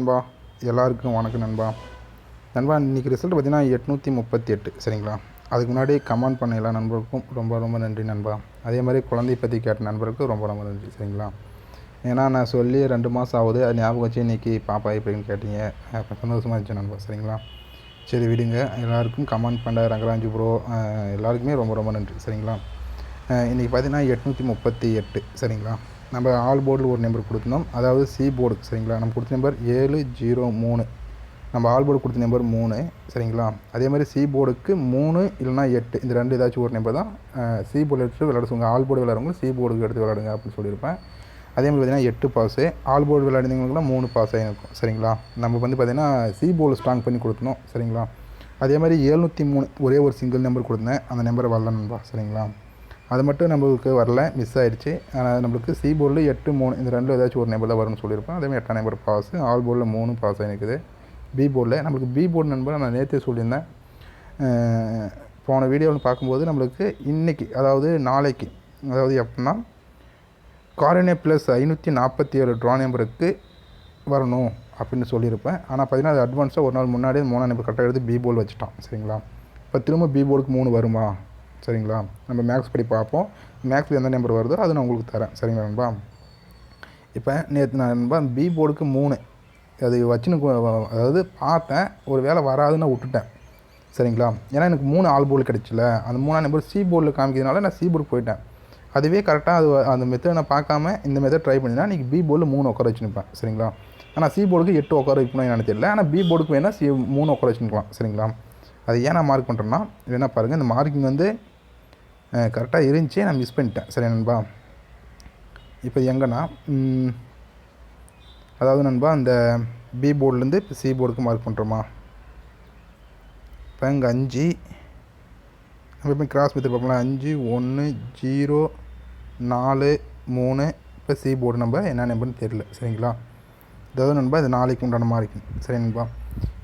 நண்பா, எல்லாருக்கும் வணக்கம் நண்பா. நண்பா, இன்றைக்கி ரிசல்ட் பார்த்தீங்கன்னா 838 சரிங்களா. அதுக்கு முன்னாடி கமெண்ட் பண்ண எல்லா நண்பருக்கும் ரொம்ப ரொம்ப நன்றி நண்பா. அதே மாதிரி குழந்தை பற்றி கேட்ட நண்பருக்கும் ரொம்ப ரொம்ப நன்றி சரிங்களா. ஏன்னா நான் சொல்லி 2 மாதம் ஆகுது, அது ஞாபகம் வச்சு இன்றைக்கி பாப்பா எப்படின்னு கேட்டீங்க, சந்தோஷமாக இருந்துச்சு நண்பா சரிங்களா. சரி விடுங்க, எல்லாருக்கும் கமெண்ட் பண்ண ரங்கராஜு ப்ரோ எல்லாருக்குமே ரொம்ப ரொம்ப நன்றி சரிங்களா. இன்றைக்கி பார்த்தீங்கன்னா 838 சரிங்களா. நம்ம ஆல் போர்டில் ஒரு நம்பர் கொடுத்துருந்தோம், அதாவது சி போர்டு சரிங்களா. நம்ம கொடுத்த நம்பர் 703, நம்ம ஆல் போர்டு கொடுத்த நம்பர் 3 சரிங்களா. அதே மாதிரி சி போர்டுக்கு 3 இல்லைனா 8, இந்த ரெண்டு ஏதாச்சும் ஒரு நம்பர் தான் சி போர்டு எடுத்து விளையாட சொல்லுங்கள். ஆல் போர்டு விளையாடுறவங்க சி போர்டுக்கு எடுத்து விளையாடுங்க அப்படின்னு சொல்லியிருப்பேன். அதே மாதிரி பார்த்திங்கன்னா 8 பாஸு, ஆல் போர்டு விளையாடுறவங்களுக்குலாம் 3 பாஸ் ஆகிருக்கும் சரிங்களா. நம்ம வந்து பார்த்திங்கன்னா சி போர்டு ஸ்ட்ராங் பண்ணி கொடுத்தோம் சரிங்களா. அதே மாதிரி 703 ஒரே ஒரு சிங்கிள் நம்பர் கொடுத்தேன், அந்த நம்பரை வரல நண்பா சரிங்களா. அது மட்டும் நம்மளுக்கு வரல, மிஸ் ஆகிடுச்சு. ஆனால் நம்மளுக்கு சி போர்டில் 8 3 இந்த ரெண்டில் ஏதாச்சும் ஒரு நம்பர் தான் வரும்னு சொல்லியிருப்பேன். அதேமாதிரி 8ஆம் நம்பர் பாஸு, ஆல் போர்டில் 3 பாஸ் ஆகிருக்குது. பி போர்டில் நம்மளுக்கு பி போர்டு நண்பர் நான் நேற்றே சொல்லியிருந்தேன். போன வீடியோவில் பார்க்கும்போது நம்மளுக்கு இன்றைக்கி, அதாவது நாளைக்கு, அதாவது எப்படின்னா காரினே ப்ளஸ் 547 ட்ரா நம்பருக்கு வரணும் அப்படின்னு சொல்லியிருப்பேன். ஆனால் பார்த்திங்கன்னா அது அட்வான்ஸாக ஒரு நாள் முன்னாடியே 3ஆம் நம்பர் கரெக்டாக எடுத்து பி போர்டு வச்சுட்டான் சரிங்களா. இப்போ திரும்ப பி போர்டுக்கு 3 வருமா சரிங்களா. நம்ம மேக்ஸ் படி பார்ப்போம், மேக்ஸில் எந்த நம்பர் வருதோ அது நான் உங்களுக்கு தரேன் சரிங்களா நண்பா. இப்போ நேற்று நான் நண்பா பி போர்டுக்கு 3 அது வச்சுன்னு, அதாவது பார்த்தேன், ஒரு வேளை வராதுன்னு விட்டுட்டேன் சரிங்களா. ஏன்னா எனக்கு 3 ஆல் போர்டு கிடச்சில, அந்த 3ஆம் நம்பர் சி போர்டில் காமிக்கிறதுனால நான் சி போர்டு போயிட்டேன். அதுவே கரெக்டாக அது அந்த மெத்தட் நான் பார்க்காம இந்த மெத்தட் ட்ரை பண்ணினா இன்றைக்கி பி போர்டில் 3 உட்கார வச்சுருப்பேன் சரிங்களா. ஆனால் சி போர்டுக்கு 8 உட்கார வைக்கணும் எனக்கு தெரியல. ஆனால் பி போர்டுக்கு வேணால் 3 உட்கார வச்சுக்கலாம் சரிங்களா. அது ஏன் நான் மார்க் பண்ணுறேன்னா, வேணால் பாருங்கள், இந்த மார்க்கிங் வந்து கரெக்டாக இருந்துச்சு, நான் மிஸ் பண்ணிட்டேன் சரி நண்பா. இப்போ எங்கன்னா அதாவது நண்பா, அந்த பி போர்டுலேருந்து இப்போ சி போர்டுக்கு மார்க் பண்ணுறோமா. இப்போ இங்கே 5 நம்ம இப்போ கிராஸ் மெத்தட் பார்க்கலாம். 5 1 0 4 3. இப்போ சி போர்டு நம்பர் என்ன நம்பர்னு தெரியல சரிங்களா. அதாவது நண்பா இது நாளைக்கு உண்டான மார்க்கிங் சரி நண்பா.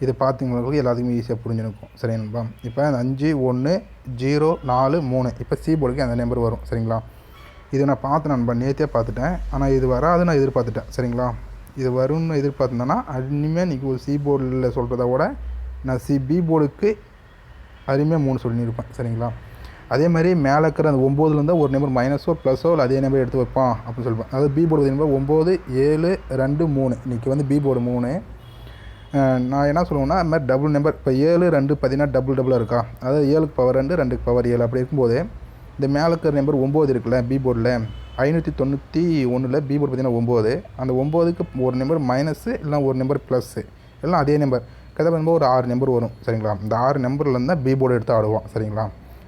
இதை பார்த்தீங்களுக்கு எல்லாத்துக்குமே ஈஸியாக புரிஞ்சுருக்கும் சரி நண்பா. இப்போ அந்த 5 1 0 4 3 இப்போ சி போர்டுக்கு அந்த நம்பர் வரும் சரிங்களா. இது நான் பார்த்தேன் நண்பா, நேற்றே பார்த்துட்டேன். ஆனால் இது வராது நான் எதிர்பார்த்துட்டேன் சரிங்களா. இது வரும்னு எதிர்பார்த்தேன்னா இனிமேல் இன்றைக்கி ஒரு சி போர்டில் சொல்கிறத விட நான் பி போர்டுக்கு அருமையாக 3 சொல்லியிருப்பேன் சரிங்களா. அதே மாதிரி மேலே இருக்கிற அந்த 9லேருந்து ஒரு நம்பர் மைனஸோ ப்ளஸோ இல்லை அதே நம்பர் எடுத்து வைப்பான் அப்படின்னு சொல்லுவேன். அதாவது பி போர்டு நம்பர் 9 7 2 3, இன்றைக்கி வந்து பி போர்டு 3. நான் என்ன சொல்லுவேன்னா, அது மாதிரி டபுள் நம்பர், இப்போ 7 2 பார்த்தீங்கன்னா டபுளாக இருக்கா, அதாவது 7க்கு பவர் 2 2க்கு பவர் 7 அப்படி இருக்கும்போது இந்த மேலே இருக்கிற நம்பர் 9 இருக்குல்ல பி போர்டில் 591 பி போர்டு பார்த்தீங்கன்னா 9, அந்த 9க்கு ஒரு நம்பர் மைனஸு இல்லைனா ஒரு நம்பர் ப்ளஸ்ஸு இல்லைனா அதே நம்பர் கதை பண்ணும்போது ஒரு 6 நம்பர் வரும் சரிங்களா. இந்த 6 நம்பர்லேருந்து தான் பி போர்டு எடுத்து ஆடுவோம் சரிங்களா.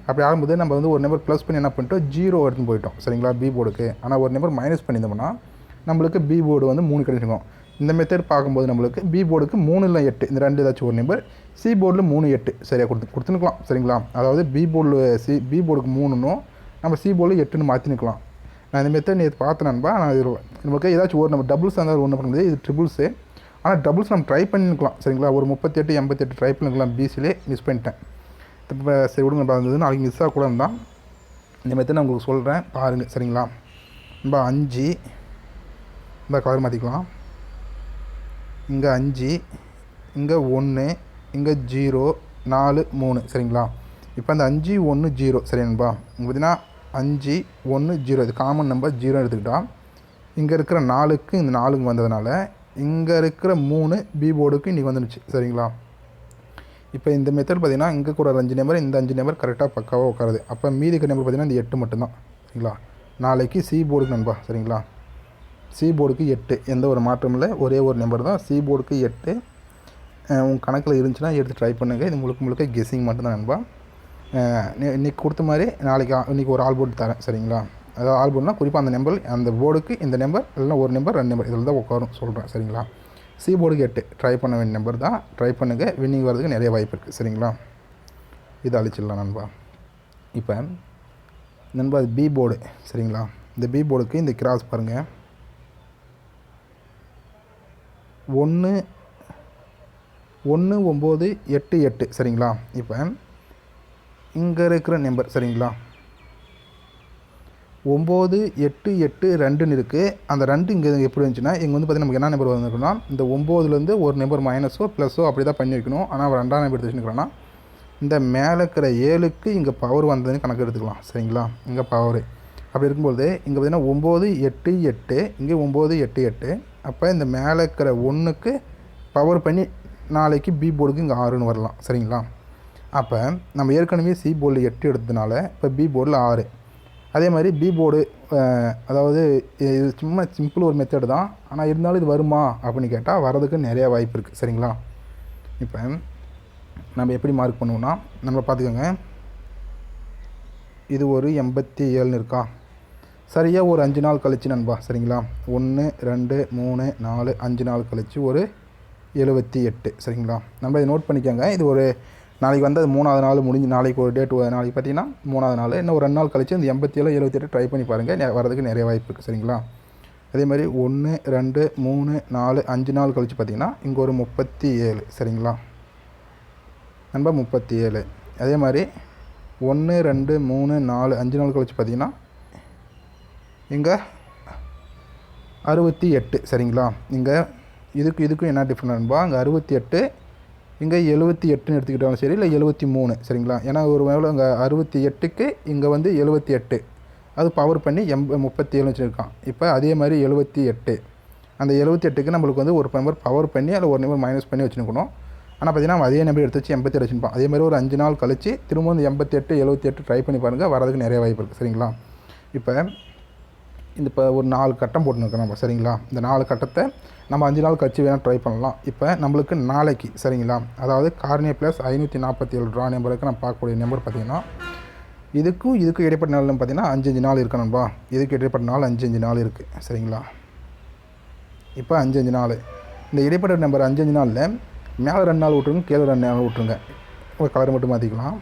அப்படி ஆகும்போது நம்ம வந்து ஒரு நம்பர் ப்ளஸ் பண்ணி என்ன பண்ணிட்டோம், 0 எடுத்துன்னு போயிட்டோம் சரிங்களா பி போர்டுக்கு. ஆனால் ஒரு நம்பர் மைனஸ் பண்ணியிருந்தோம்னா நம்மளுக்கு பி போர்டு வந்து 3 கிடைச்சிருக்கும். இந்த மெத்தட் பார்க்கும்போது நம்மளுக்கு பி போர்டுக்கு 3 இல்லை 8 இந்த ரெண்டு ஏதாச்சும் ஒரு நம்பர், சி போர்டில் 3 8 சரியாக கொடுத்துனுக்கலாம் சரிங்களா. அதாவது பி போர்டுக்கு 3ன்னும் நம்ம சி போர்டில் 8ன்னு மாற்றினுக்கலாம். நான் இந்த மெத்தட் நேற்று பார்த்தேன் நண்பா. நான் இது நமக்கு ஏதாச்சும் ஒரு நம்ம டபுள்ஸ் இருந்தால் ஒன்று பண்ணுறது, இது ட்ரிபிள்ஸு. ஆனால் டபுள்ஸ் நம்ம ட்ரை பண்ணிக்கலாம் சரிங்களா. ஒரு 38 88 ட்ரை பண்ணிக்கலாம், பிசிலே மிஸ் பண்ணிட்டேன். இப்போ சரி விடுங்க நண்பா, இருந்தது நாளைக்கு மிஸ் ஆக கூட இருந்தால் இந்த மெத்தட் நான் உங்களுக்கு சொல்கிறேன் பாருங்கள் சரிங்களா. நம்ம 5 இந்த கலர் மாற்றிக்கலாம். இங்கே 5, இங்கே 1, இங்கே 0 4 3 சரிங்களா. இப்போ அந்த 5 1 0 சரி நண்பா. இங்கே பார்த்தீங்கன்னா 5 1 0 இது காமன் நம்பர் 0 எடுத்துக்கிட்டால், இங்கே இருக்கிற 4க்கு இந்த 4க்கு வந்ததுனால இங்கே இருக்கிற 3 பி போர்டுக்கு இன்றைக்கி வந்துடுச்சு சரிங்களா. இப்போ இந்த மெத்தட் பார்த்திங்கன்னா இங்கே கூட 5 நம்பர், இந்த 5 நம்பர் கரெக்டாக பக்காவாக உட்காருது. அப்போ மீதி இருக்கிற நம்பர் பார்த்திங்கன்னா இந்த 8 மட்டும்தான் சரிங்களா. நாளைக்கு சி போர்டுக்கு நண்பா சரிங்களா. சி போர்டுக்கு 8, எந்த ஒரு மாற்றமும் இல்லை, ஒரே ஒரு நம்பர் தான். சி போர்டுக்கு 8 உங்கள் கணக்கில் இருந்துச்சுன்னா எடுத்து ட்ரை பண்ணுங்கள். இது முழுக்க கெஸ்ஸிங் மட்டும்தான் நண்பா. இன்றைக்கி கொடுத்த மாதிரி இன்றைக்கி ஒரு ஆல் போர்டு தரேன் சரிங்களா. அதாவது ஆல் போர்டுனா குறிப்பாக அந்த நம்பர், அந்த போர்டுக்கு இந்த நம்பர் இல்லைனா ஒரு நம்பர் 2 நம்பர் இதில் தான் உட்காரும் சொல்கிறேன் சரிங்களா. சி போர்டுக்கு 8 ட்ரை பண்ண வேண்டிய நம்பர் தான், ட்ரை பண்ணுங்கள். வின்னிங் வரதுக்கு நிறைய வாய்ப்பு இருக்குது சரிங்களா. இது அழிச்சிடலாம் நண்பா. இப்போ நண்பா அது பி போர்டு சரிங்களா. இந்த பி போர்டுக்கு இந்த கிராஸ் பாருங்கள், 1 1 9 8 8 சரிங்களா. இப்போ இங்கே இருக்கிற நம்பர் சரிங்களா, 9 8 8 2ன்னு இருக்குது. அந்த 2 இங்கே எப்படி இருந்துச்சுன்னா இங்கே வந்து பார்த்திங்கன்னா நமக்கு என்ன நம்பர் வந்துருக்குன்னா இந்த 9லேருந்து ஒரு நம்பர் மைனஸோ ப்ளஸோ அப்படி தான் பண்ணியிருக்கணும். ஆனால் 2ஆம் நம்பர் எடுத்து வச்சுருக்கிறோன்னா இந்த மேலே இருக்கிற 7க்கு இங்கே பவர் வந்ததுன்னு கணக்கு எடுத்துக்கலாம். சரிங்களா? இங்கே பவர் அப்படி இருக்கும்போது இங்கே பார்த்திங்கன்னா 9 8 8 இங்கே 9 8 8. அப்போ இந்த மேலே இருக்கிற 1க்கு பவர் பண்ணி நாளைக்கு பி போர்டுக்கு இங்கே 6ன்னு வரலாம். சரிங்களா? அப்போ நம்ம ஏற்கனவே சி போர்டில் 8 எடுத்ததுனால இப்போ பி போர்டில் 6. அதே மாதிரி பி போர்டு அதாவது இது சும்மா சிம்பிள் ஒரு மெத்தடு தான். ஆனால் இருந்தாலும் இது வருமா அப்படின்னு கேட்டால் வரதுக்கு நிறையா வாய்ப்பு இருக்குது. சரிங்களா? இப்போ நம்ம எப்படி மார்க் பண்ணுவோம்னா நம்ம பார்த்துக்கோங்க, இது ஒரு 87ன்னு இருக்கா. சரியாக ஒரு 5 நாள் கழிச்சு நண்பா. சரிங்களா? 1 2 3 4 5 நாள் கழிச்சு ஒரு 78. சரிங்களா? நம்ம இதை நோட் பண்ணிக்கோங்க. இது ஒரு நாளைக்கு வந்து அது 3ஆவது நாள் முடிஞ்சு நாளைக்கு ஒரு டேட் நாளைக்கு பார்த்தீங்கன்னா 3ஆவது நாள். இன்னும் ஒரு 2 நாள் கழிச்சு இந்த 87 78 ட்ரை பண்ணி பாருங்கள், வரதுக்கு நிறைய வாய்ப்பு இருக்குது. சரிங்களா? அதே மாதிரி 1 2 3 4 5 நாள் கழிச்சு பார்த்திங்கன்னா இங்கே ஒரு 37. சரிங்களா? நண்பா 37. அதே மாதிரி 1 2 3 4 5 நாள் கழிச்சு பார்த்திங்கன்னா இங்கே 68. சரிங்களா? இங்கே இதுக்கும் என்ன டிஃப்ரெண்ட் நண்பா, இங்கே 68 இங்கே 78ன்னு எடுத்துக்கிட்டாலும் சரி, இல்லை 73. சரிங்களா? ஏன்னா ஒரு வேளை இங்கே 68க்கு இங்கே வந்து 78 அது பவர் பண்ணி 37 வச்சுருக்கான். இப்போ அதே மாதிரி 78 அந்த 78க்கு நம்மளுக்கு வந்து ஒரு நம்பர் பவர் பண்ணி அதில் ஒரு நம்பர் மைனஸ் பண்ணி வச்சுருக்கணும். ஆனால் பார்த்திங்கன்னா அதே நம்பர் எடுத்து வச்சு 87 வச்சுருப்பான். அதே மாதிரி ஒரு 5 நாள் கழிச்சு திரும்ப வந்து 88 78 ட்ரை பண்ணி பாருங்கள், வரதுக்கு நிறைய வாய்ப்பு இருக்குது. சரிங்களா? இப்போ ஒரு 4 கட்டம் போட்டுருக்கோம் நம்ம. சரிங்களா? இந்த 4 கட்டத்தை நம்ம 5 நாள் கழிச்சு வேணால் ட்ரை பண்ணலாம். இப்போ நம்மளுக்கு நாளைக்கு சரிங்களா, அதாவது கார்னியா ப்ளஸ் 547 ட்ரா நம்பருக்கு நம்ம பார்க்கக்கூடிய நம்பர் பார்த்திங்கன்னா இதுக்கும் இடைப்பட்ட நாள் பார்த்திங்கன்னா 5 நாள் இருக்குது நண்பா. இதுக்கு இடைப்பட்ட நாள் 5 நாள் இருக்குது. சரிங்களா? இப்போ 5 நாள் இந்த இடைப்பட்ட நம்பர் 5 நாளில் மேலே 2 நாள் விட்டுருங்க, கீழே 2 நாள் விட்டுருங்க. ஒரு கலர் மட்டும் மாற்றிக்கலாம்.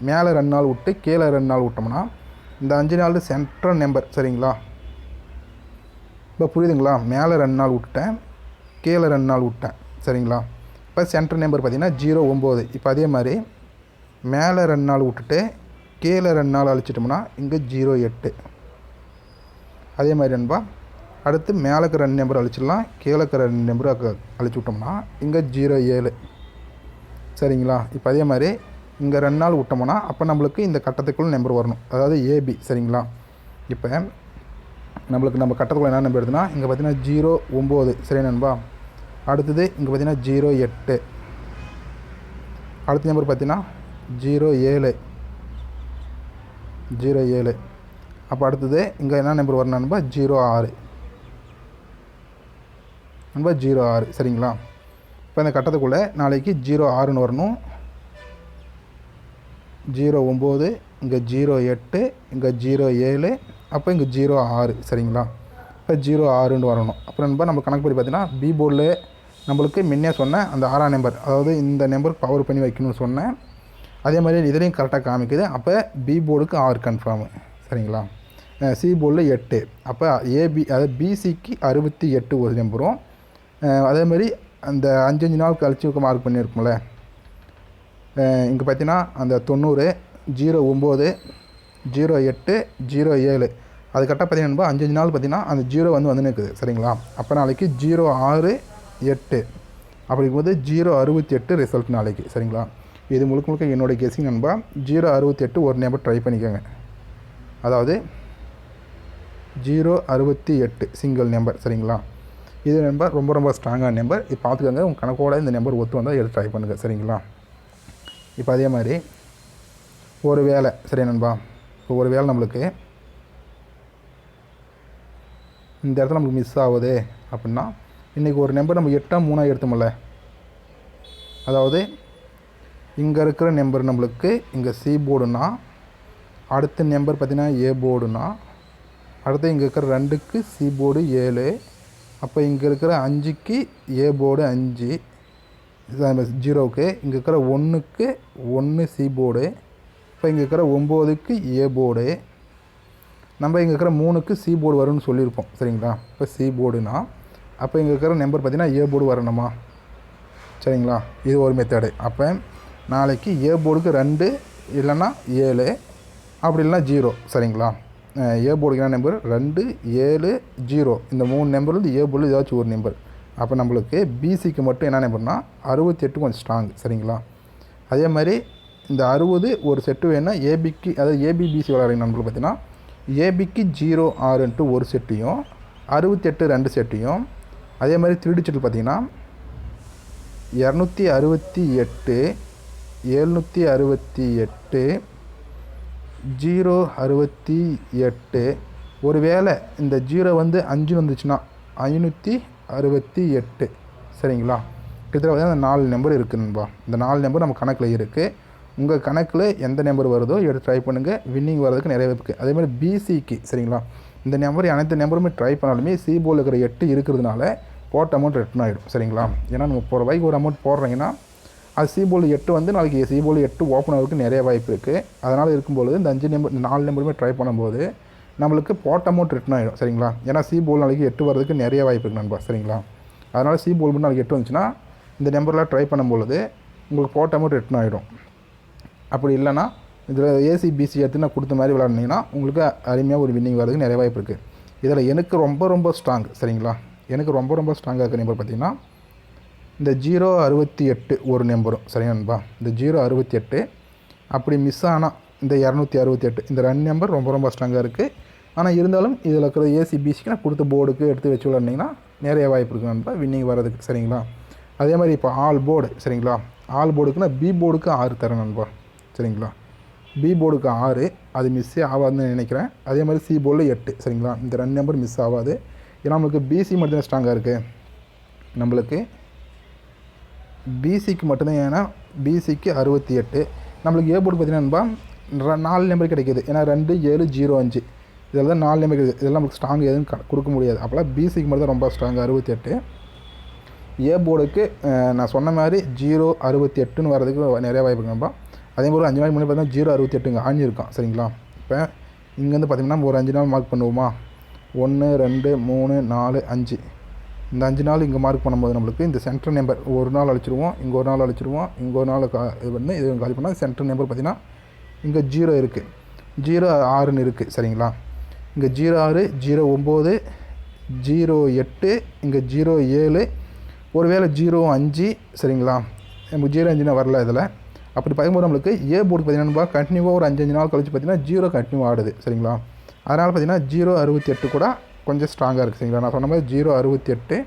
மேலே 2 நாள் விட்டு கீழே 2 நாள் விட்டோம்னா இந்த 5 நாள் சென்ட்ரல் நம்பர். சரிங்களா? இப்போ புரியுதுங்களா? மேலே 2 நாள் விட்டுட்டேன், கீழே 2 நாள் விட்டேன். சரிங்களா? இப்போ சென்ட்ரல் நம்பர் பார்த்திங்கன்னா 09. இப்போ அதே மாதிரி மேலே 2 நாள் விட்டுட்டு கீழே 2 நாள் அழிச்சிட்டோம்னா இங்கே 08. அதே மாதிரி நண்பா அடுத்து மேலே இருக்கிற 2 நம்பர் அழிச்சிடலாம், கீழே இருக்கிற 2 நம்பர் அழிச்சு விட்டோம்னா இங்கே 07. சரிங்களா? இப்போ அதே மாதிரி இங்கே 2 நாள் விட்டோம்னா அப்போ நம்மளுக்கு இந்த கட்டத்துக்குள்ள நம்பர் வரணும், அதாவது ஏபி. சரிங்களா? இப்போ நம்மளுக்கு நம்ம கட்டத்துக்குள்ள என்ன நம்பர் எடுத்துனா இங்கே பார்த்தீங்கன்னா 09. சரி நண்பா? அடுத்தது இங்கே பார்த்தீங்கன்னா 08. அடுத்த நம்பர் பார்த்தீங்கன்னா 07. அப்போ அடுத்தது இங்கே என்ன நம்பர் வரணும் நண்பா? 06 நண்பா, 06. சரிங்களா? இப்போ இந்த கட்டத்துக்குள்ளே நாளைக்கு 06ன்னு வரணும். 09 இங்கே 08 இங்கே 07 அப்போ இங்கே 06. சரிங்களா? இப்போ 06ன்னு வரணும். அப்புறம் நண்பா நம்ம கணக்கு படி பார்த்தீங்கன்னா பி போர்டில் நம்மளுக்கு முன்னே சொன்னேன் அந்த 6ஆம் நம்பர், அதாவது இந்த நம்பருக்கு பவர் பண்ணி வைக்கணும்னு சொன்னேன். அதே மாதிரி இதுலேயும் கரெக்டாக காமிக்குது. அப்போ பி போர்டுக்கு 6 கன்ஃபார்மு. சரிங்களா? சி போர்டில் 8. அப்போ ஏபி அதாவது பிசிக்கு 68 ஒரு நம்பரும். அதே மாதிரி அந்த 5 நாள் கழிச்சு மார்க் பண்ணியிருக்கோம்ல, இங்கே பார்த்தீங்கன்னா அந்த 90 09 08 07 அது கரெக்டாக பார்த்தீங்கன்னா 5 நாள் பார்த்தீங்கன்னா அந்த 0 வந்து நிற்குது. சரிங்களா? அப்போ நாளைக்கு 068 அப்படிங்கும்போது 068 ரிசல்ட் நாளைக்கு. சரிங்களா? இது முழுக்க என்னோடய கெஸிங் நண்பா. 068 ஒரு நம்பர் ட்ரை பண்ணிக்கோங்க, அதாவது 068 சிங்கிள் நம்பர். சரிங்களா? இது நம்பர் ரொம்ப ஸ்ட்ராங்கான நம்பர். இது பார்த்துக்கோங்க, உங்கள் கணக்கோட இந்த நம்பர் ஒத்து வந்தால் எடுத்து ட்ரை பண்ணுங்கள். சரிங்களா? இப்போ அதே மாதிரி ஒரு வேலை. சரி நண்பா, இப்போ ஒரு வேலை நம்மளுக்கு இந்த இடத்துல நமக்கு மிஸ் ஆகுது அப்படின்னா இன்றைக்கி ஒரு நம்பர் நம்ம 8 3 எடுத்தோம்ல, அதாவது இங்கே இருக்கிற நம்பர் நம்மளுக்கு இங்கே சி போர்டுனா, அடுத்த நம்பர் பார்த்திங்கன்னா ஏ போர்டுனா, அடுத்து இங்கே இருக்கிற 2க்கு சி போர்டு 7, அப்போ இங்கே இருக்கிற 5க்கு ஏ போர்டு 5, 0க்கு இங்கே இருக்கிற 1க்கு 1 சி போர்டு, இப்போ இங்கே இருக்கிற 9க்கு ஏ போர்டு, நம்ம இங்கே இருக்கிற 3க்கு சி போர்டு வரும்னு சொல்லியிருப்போம். சரிங்களா? இப்போ சி போர்டுனா அப்போ இங்கே இருக்கிற நம்பர் பார்த்திங்கன்னா ஏ போர்டு வரணுமா? சரிங்களா? இது ஒரு மெத்தடு. அப்போ நாளைக்கு ஏ போர்டுக்கு 2 இல்லைன்னா 7 அப்படி இல்லைனா 0. சரிங்களா? ஏ போர்டுக்கு என்ன நம்பர் 2 7 0 இந்த 3 நம்பர்லேருந்து ஏ போர்டில் ஏதாச்சும் ஒரு நம்பர். அப்போ நம்மளுக்கு பிசிக்கு மட்டும் என்ன நம்பர்னா 68 கொஞ்சம் ஸ்ட்ராங் சரிங்களா. அதே மாதிரி இந்த 60 ஒரு செட்டு வேணுன்னா ஏபிக்கு, அதாவது ஏபிபிசி விளையாடுற நம்பர் பார்த்தீங்கன்னா ஏபிக்கு 0 6 ஒரு செட்டையும் 68 2 செட்டையும். அதே மாதிரி 3 டிஜிட்டில் பார்த்தீங்கன்னா 268 768 068. ஒரு வேளை இந்த 0 வந்து 5 வந்துச்சுன்னா 568 சரிங்களா. கிட்டத்தட்ட பார்த்தீங்கன்னா அந்த 4 நம்பர் இருக்குதுன்பா. இந்த 4 நம்பர் நம்ம கணக்கில் இருக்குது. உங்கள் கணக்கில் எந்த நம்பர் வருதோ எடுத்து ட்ரை பண்ணுங்கள். வின்னிங் வர்றதுக்கு நிறைய இருக்குது. அதே மாதிரி பிசிக்கு சரிங்களா. இந்த நம்பர் அனைத்து நம்பருமே ட்ரை பண்ணாலுமே சி போர்டில் இருக்கிற 8 இருக்கிறதுனால போட்ட அமௌண்ட் ரிட்டர்ன் ஆகிடும் சரிங்களா. ஏன்னா நம்ம ₹30 ஒரு அமௌண்ட் போடுறீங்கன்னா அது சி போர்டில் 8 வந்து நாளைக்கு சி போர்டில் 8 ஓப்பன் ஆகிறதுக்கு நிறைய வாய்ப்பு இருக்குது. அதனால் இருக்கும்போது இந்த 5 நம்பர் 4 நம்பருமே ட்ரை பண்ணும்போது நம்மளுக்கு போட்ட அமௌண்ட் ரிட்டர்ன் ஆகிடும் சரிங்களா. ஏன்னா சி போர்டு நாளைக்கு 8 வரதுக்கு நிறைய வாய்ப்பு இருக்குது நண்பா சரிங்களா. அதனால் சி போர்டு நாளைக்கு 8 வந்துச்சுன்னா இந்த நம்பர்லாம் ட்ரை பண்ணும்பொழுது உங்களுக்கு போட்ட அமௌண்ட் ரிட்டர்ன் ஆகிடும். அப்படி இல்லைனா இதில் ஏசிபிசி எடுத்து நான் கொடுத்த மாதிரி விளாட்னீங்கன்னா உங்களுக்கு அருமையாக ஒரு வின்னிங் வரதுக்கு நிறைய வாய்ப்பு இருக்குது. இதில் எனக்கு ரொம்ப ஸ்ட்ராங் சரிங்களா. எனக்கு ரொம்ப ஸ்ட்ராங்காக இருக்கிற நம்பர் பார்த்திங்கன்னா இந்த 068 ஒரு நம்பரும் சரியா நண்பா. இந்த 068 அப்படி மிஸ் ஆனால் இந்த 268 இந்த 2 நம்பர் ரொம்ப ஸ்ட்ராங்காக இருக்குது. ஆனால் இருந்தாலும் இதில் இருக்கிற ஏசிபிசிக்கு நான் கொடுத்த போர்டுக்கு எடுத்து வச்சு விளாட்னிங்கன்னா நிறைய வாய்ப்பு இருக்குது நண்பா வின்னிங் வரதுக்கு சரிங்களா. அதே மாதிரி இப்போ ஆல் போர்டு சரிங்களா. ஆல் போர்டுக்குன்னா பி போர்டுக்கு 6 தரேன் நண்பா சரிங்களா. பி போர்டுக்கு 6 அது மிஸ்ஸே ஆகாதுன்னு நினைக்கிறேன். அதே மாதிரி சி போர்டில் 8 சரிங்களா. இந்த 2 நம்பர் மிஸ் ஆகாது. ஏன்னா நம்மளுக்கு பிசி மட்டும்தான் ஸ்ட்ராங்காக இருக்குது. நம்மளுக்கு பிசிக்கு மட்டும்தான். ஏன்னா பிசிக்கு 68. நம்மளுக்கு ஏ போர்டு பார்த்தீங்கன்னா 4 நம்பர் கிடைக்கிது. ஏன்னா 2 7 0 5 இதில் தான் 4 நம்பர் கிடைக்குது. இதெல்லாம் நம்மளுக்கு ஸ்ட்ராங் எதுவும் கொடுக்க முடியாது. அப்போலாம் பிசிக்கு மட்டும் தான் ரொம்ப ஸ்ட்ராங்கு 68. ஏ போர்டுக்கு நான் சொன்ன மாதிரி 068ன்னு வரதுக்கு நிறைய வாய்ப்பு இருக்குப்பா. அதே மாதிரி 5 நாள் முன்னாடி பார்த்தீங்கன்னா 068 இங்கே ஆஞ்சிருக்கான் சரிங்களா. இப்போ இங்கேருந்து பார்த்திங்கன்னா ஒரு 5 நாள் மார்க் பண்ணுவோமா. 1 2 3 4 5 இந்த 5 நாள் இங்கே மார்க் பண்ணும்போது நம்மளுக்கு இந்த சென்ட்ரல் நம்பர் ஒரு நாள் அழிச்சிருவோம், இங்கே ஒரு நாள் அழிச்சிருவோம், இங்கே ஒரு நாள் இது பண்ணி இது காலி பண்ணால் சென்ட்ரல் நம்பர் பார்த்திங்கன்னா இங்கே 0 இருக்குது, 06ன்னு இருக்குது சரிங்களா. இங்கே 06 09 08 இங்கே 07 ஒருவேளை 05 சரிங்களா. நமக்கு 05னா வரல இதில். அப்படி பார்க்கும்போது நம்மளுக்கு ஏ போர்டு பார்த்திங்கன்னா கண்டினியூவாக ஒரு 5 நாள் கழிச்சு பார்த்திங்கன்னா 0 கண்டினியூ ஆடுது சரிங்களா. அதனால் பார்த்திங்கன்னா 068 கூட கொஞ்சம் ஸ்ட்ராங்காக இருக்குது சரிங்களா. நான் சொன்ன மாதிரி 068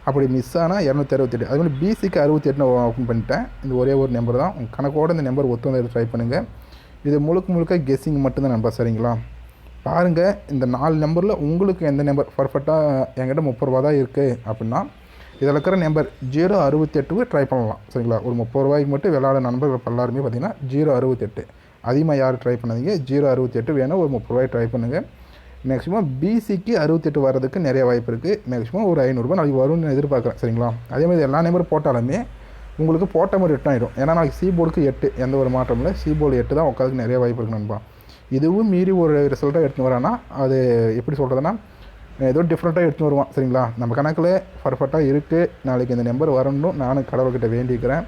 அப்படி மிஸ் ஆனால் 268. அது மாதிரி பிசிக்கு 68 ஓப்பன் பண்ணிட்டேன். இந்த ஒரே ஒரு நம்பர் தான். உங்கள் கணக்கோடு இந்த நம்பர் ஒத்து வந்து ட்ரை பண்ணுங்கள். இது முழுக்க கெஸ்ஸிங் மட்டும்தான் நம்பர் சரிங்களா. பாருங்கள் இந்த 4 நம்பரில் உங்களுக்கு எந்த நம்பர் பர்ஃபெக்டாக என்கிட்ட ₹30 தான் இருக்குது அப்படின்னா இதில் இருக்கிற நம்பர் 068க்கு ட்ரை பண்ணலாம் சரிங்களா. ஒரு ₹30 மட்டும் விளையாட நண்பர்கள் எல்லாருமே பார்த்திங்கன்னா 068 அதிகமாக யாரும் ட்ரை பண்ணாதீங்க. 068 வேணும் ஒரு ₹30 ட்ரை பண்ணுங்கள். மேக்ஸிமம் பிசிக்கு 68 வர்றதுக்கு நிறைய வாய்ப்பு இருக்குது. மேக்ஸிமம் ஒரு ₹500 நாளைக்கு வரும்னு எதிர்பார்க்குறேன் சரிங்களா. அதேமாதிரி எல்லா நம்பரும் போட்டாலுமே உங்களுக்கு போட்ட மாதிரி ரிட்டர்ன் ஆகிடும். ஏன்னா நாளைக்கு சி போர்டுக்கு 8 எந்த ஒரு மாற்றம் இல்லை. சி போர்டு 8 தான் உட்காந்துக்கு நிறைய வாய்ப்பு இருக்குது நண்பா. இதுவும் மீறி ஒரு ரிசல்ட்டாக எடுத்துன்னு வரான்னா அது எப்படி சொல்கிறதுனா ஏதோ டிஃப்ரெண்ட்டாக எடுத்துன்னு வருவான் சரிங்களா. நம்ம கணக்கில் பர்ஃபெக்டாக இருக்குது. நாளைக்கு இந்த நம்பர் வரணும் நானும் கடவுள்கிட்ட வேண்டிக்கிறேன்.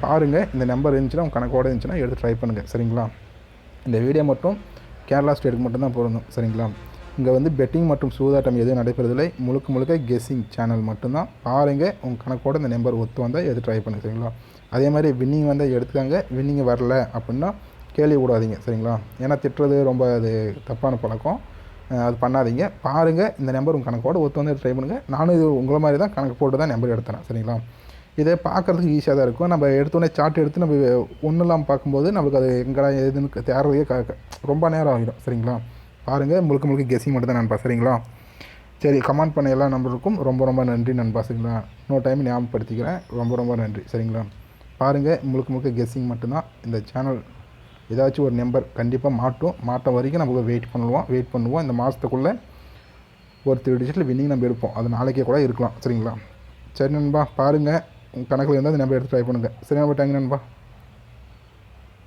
பாருங்கள் இந்த நம்பர் இருந்துச்சுன்னா உங்கள் கணக்கோடு இருந்துச்சுன்னா எடுத்து ட்ரை பண்ணுங்கள் சரிங்களா. இந்த வீடியோ மட்டும் கேரளா ஸ்டேட்டுக்கு மட்டும்தான் பொருந்தும் சரிங்களா. இங்கே வந்து பெட்டிங் மற்றும் சூதாட்டம் எதுவும் நடைபெறதில்லை. முழுக்க கெஸ்ஸிங் சேனல் மட்டும்தான். பாருங்கள் உங்கள் கணக்கோடு இந்த நம்பர் ஒத்து வந்தால் எடுத்து ட்ரை பண்ணுங்கள் சரிங்களா. அதே மாதிரி வின்னிங் வந்தால் எடுத்துக்காங்க. வின்னிங் வரல அப்படின்னா கேள்வி விடாதீங்க சரிங்களா. ஏன்னா திட்டுறது ரொம்ப அது தப்பான பழக்கம். அது பண்ணாதீங்க. பாருங்கள் இந்த நம்பர் உங்கள் கணக்கோடு ஒத்து வந்து ட்ரை பண்ணுங்கள். நானும் இது உங்களை மாதிரி தான் கணக்கு போட்டு தான் நம்பர் எடுத்தேன் சரிங்களா. இதை பார்க்குறதுக்கு ஈஸியாக தான் இருக்கும். நம்ம எடுத்தோடனே சார்ட் எடுத்து நம்ம ஒன்றும் இல்லாமல் பார்க்கும்போது நம்மளுக்கு அது எங்கடா எதுன்னு தேடுறதுக்கே ரொம்ப நேரம் ஆகிடும் சரிங்களா. பாருங்கள் முழுக்க கெஸ்ஸிங் மட்டும் தான் நண்பா சரிங்களா. சரி கமெண்ட் பண்ண எல்லா நம்பருக்கும் ரொம்ப நன்றி நண்பா சரிங்களா. இன்னொரு டைம் ஞாபகப்படுத்திக்கிறேன். ரொம்ப நன்றி சரிங்களா. பாருங்கள் முழுக்க கெஸ்ஸிங் மட்டும்தான். இந்த சேனல் ஏதாச்சும் ஒரு நம்பர் கண்டிப்பாக மாட்டம் வரைக்கும் நம்ம வெயிட் பண்ணுவோம். இந்த மாதத்துக்குள்ளே ஒரு 3 டிஜிட்டில் வின்னிங் நம்ம எடுப்போம். அது நாளைக்கே கூட இருக்கலாம் சரிங்களா. சரி நண்பா பாருங்கள் உங்கள் கணக்கில் இருந்தால் அந்த நம்பர் எடுத்து ட்ரை பண்ணுங்கள். சரி நண்பா தேங்க்யூ நண்பா.